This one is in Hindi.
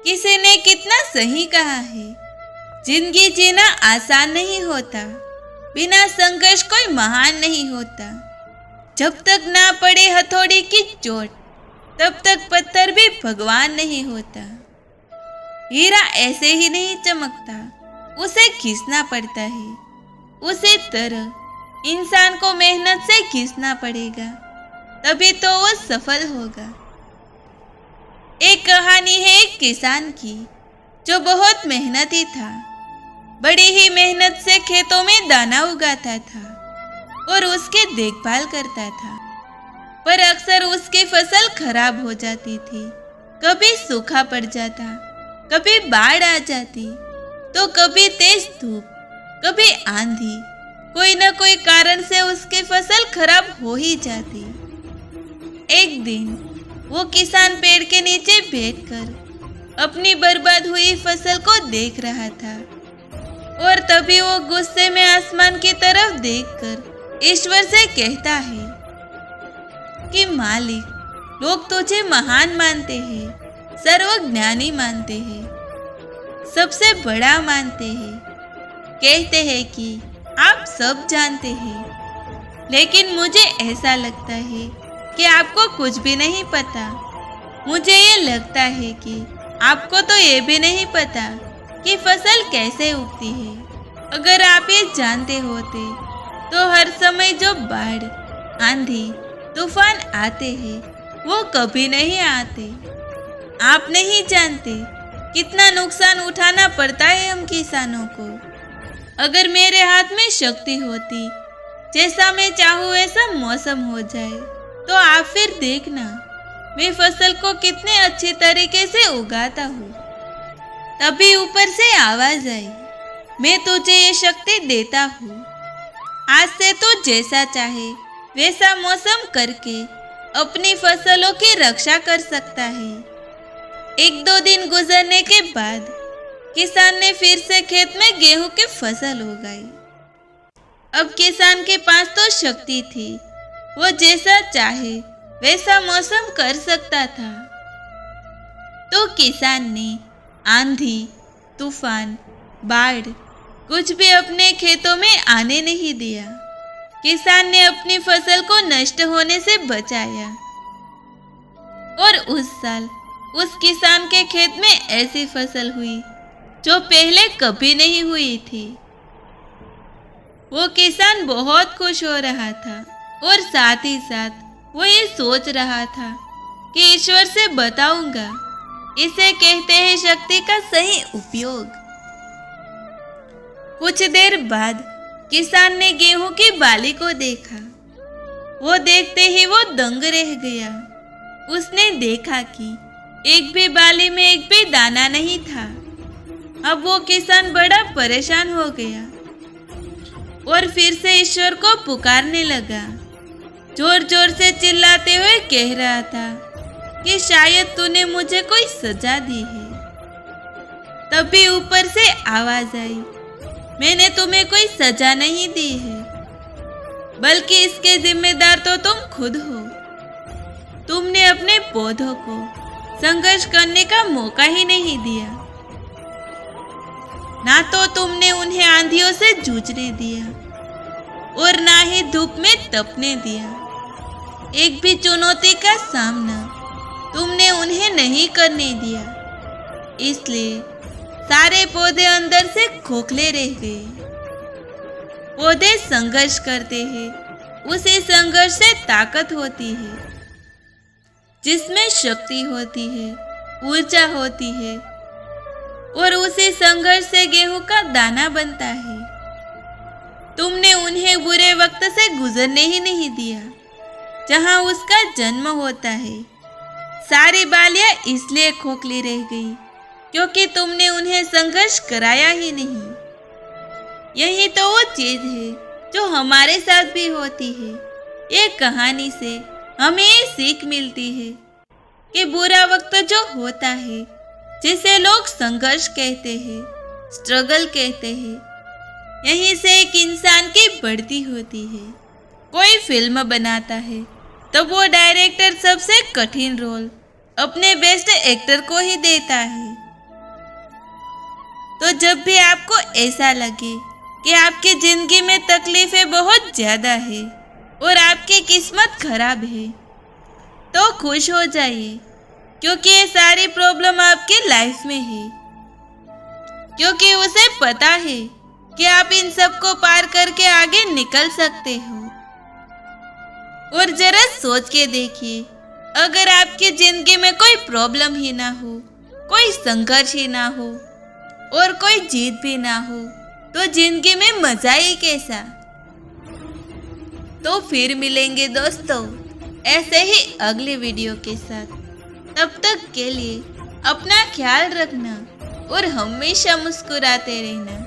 किसी ने कितना सही कहा है, जिंदगी जीना आसान नहीं होता, बिना संघर्ष कोई महान नहीं होता। जब तक ना पड़े हथौड़ी की चोट, तब तक पत्थर भी भगवान नहीं होता। हीरा ऐसे ही नहीं चमकता, उसे घिसना पड़ता है। उसी तरह इंसान को मेहनत से घिसना पड़ेगा, तभी तो वो सफल होगा। एक कहानी है एक किसान की, जो बहुत मेहनती था। बड़ी ही मेहनत से खेतों में दाना उगाता था और उसकी देखभाल करता था, पर अक्सर उसकी फसल खराब हो जाती थी। कभी सूखा पड़ जाता, कभी बाढ़ आ जाती, तो कभी तेज धूप, कभी आंधी। कोई न कोई कारण से उसकी फसल खराब हो ही जाती। एक दिन वो किसान पेड़ के नीचे बैठकर अपनी बर्बाद हुई फसल को देख रहा था, और तभी वो गुस्से में आसमान की तरफ देखकर ईश्वर से कहता है कि मालिक, लोग तुझे महान मानते हैं, सर्वज्ञानी मानते हैं, सबसे बड़ा मानते हैं, कहते हैं कि आप सब जानते हैं, लेकिन मुझे ऐसा लगता है कि आपको कुछ भी नहीं पता। मुझे ये लगता है कि आपको तो ये भी नहीं पता कि फसल कैसे उगती है। अगर आप ये जानते होते तो हर समय जो बाढ़, आंधी, तूफान आते हैं वो कभी नहीं आते। आप नहीं जानते कितना नुकसान उठाना पड़ता है हम किसानों को। अगर मेरे हाथ में शक्ति होती, जैसा मैं चाहूँ वैसा मौसम हो जाए, तो आप फिर देखना मैं फसल को कितने अच्छे तरीके से उगाता हूँ। तभी ऊपर से आवाज आई, मैं तुझे ये शक्ति देता हूँ। आज से तू जैसा चाहे वैसा मौसम करके अपनी फसलों की रक्षा कर सकता है। एक दो दिन गुजरने के बाद किसान ने फिर से खेत में गेहूं की फसल उगाई। अब किसान के पास तो शक्ति थी, वो जैसा चाहे वैसा मौसम कर सकता था। तो किसान ने आंधी, तूफान, बाढ़ कुछ भी अपने खेतों में आने नहीं दिया। किसान ने अपनी फसल को नष्ट होने से बचाया, और उस साल उस किसान के खेत में ऐसी फसल हुई जो पहले कभी नहीं हुई थी। वो किसान बहुत खुश हो रहा था, और साथ ही साथ वो ये सोच रहा था कि ईश्वर से बताऊंगा। इसे कहते हैं शक्ति का सही उपयोग। कुछ देर बाद किसान ने गेहूं की बाली को देखा। वो देखते ही वो दंग रह गया। उसने देखा कि एक भी बाली में एक भी दाना नहीं था। अब वो किसान बड़ा परेशान हो गया और फिर से ईश्वर को पुकारने लगा। जोर जोर से चिल्लाते हुए कह रहा था कि शायद तूने मुझे कोई सजा दी है। तभी ऊपर से आवाज आई, मैंने तुम्हें कोई सजा नहीं दी है, बल्कि इसके जिम्मेदार तो तुम खुद हो। तुमने अपने पौधों को संघर्ष करने का मौका ही नहीं दिया, ना तो तुमने उन्हें आंधियों से जूझने दिया और ना ही धूप में तपने दिया। एक भी चुनौती का सामना तुमने उन्हें नहीं करने दिया, इसलिए सारे पौधे अंदर से खोखले रह गए। पौधे संघर्ष करते हैं, उसी संघर्ष से ताकत होती है, जिसमें शक्ति होती है, ऊर्जा होती है, और उसी संघर्ष से गेहूं का दाना बनता है। तुमने उन्हें बुरे वक्त से गुजरने ही नहीं दिया, जहां उसका जन्म होता है। सारी बालियां इसलिए खोखली रह गई क्योंकि तुमने उन्हें संघर्ष कराया ही नहीं। यही तो वो चीज है जो हमारे साथ भी होती है। ये कहानी से हमें ये सीख मिलती है कि बुरा वक्त जो होता है, जिसे लोग संघर्ष कहते हैं, स्ट्रगल कहते हैं, यहीं से एक इंसान की बढ़ती होती है। कोई फिल्म बनाता है तो वो डायरेक्टर सबसे कठिन रोल अपने बेस्ट एक्टर को ही देता है, तो जब भी आपको ऐसा लगे कि आपकी जिंदगी में तकलीफें बहुत ज़्यादा है और आपकी किस्मत खराब है, तो खुश हो जाइए, क्योंकि ये सारी प्रॉब्लम आपकी लाइफ में है। क्योंकि उसे पता है कि आप इन सब को पार करके आगे निकल सकते हो। और जरा सोच के देखिए, अगर आपकी जिंदगी में कोई प्रॉब्लम ही ना हो, कोई संघर्ष ही ना हो और कोई जीत भी ना हो, तो जिंदगी में मजा ही कैसा। तो फिर मिलेंगे दोस्तों ऐसे ही अगली वीडियो के साथ। तब तक के लिए अपना ख्याल रखना और हमेशा मुस्कुराते रहना।